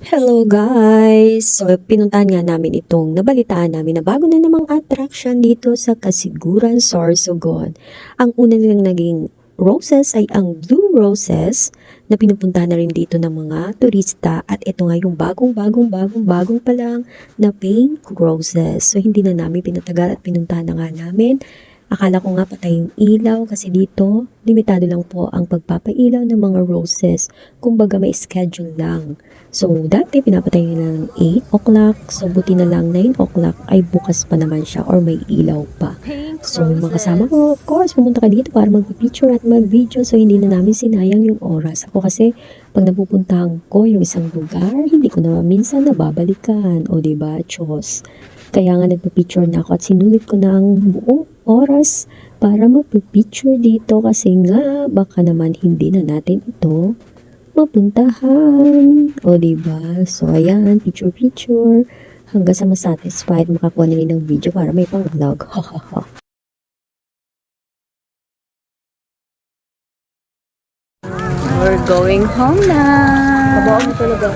Hello guys! So, pinuntahan nga namin itong nabalitaan namin na bago na namang attraction dito sa Kasiguran, Sorsogon. Ang una nilang naging roses ay ang Blue Roses na pinupuntahan na rin dito ng mga turista at ito nga yung bagong pa lang na Pink Roses. So, hindi na namin pinatagal at pinuntahan na nga namin. Akala ko nga patay yung ilaw kasi dito, limitado lang po ang pagpapailaw ng mga roses. Kumbaga may schedule lang. So, dati pinapatay nila ng 8 o'clock. So, buti na lang 9 o'clock ay bukas pa naman siya or may ilaw pa. So, mga kasama ko, of course, pumunta ka dito para mag-picture at mag-video. So, hindi na namin sinayang yung oras. Ako kasi, pag napupuntahan ko yung isang lugar, hindi ko na minsan nababalikan. O, diba? Chos. Kaya nga nagpa-picture na ako at sinulit ko na ang buong oras para magpa-picture dito kasi nga baka naman hindi na natin ito mapuntahan. O diba? So ayan, picture hanggang sa masatisfied makakuha na rin ng video para may pang-vlog. We're going home na. Kabaon mo talaga.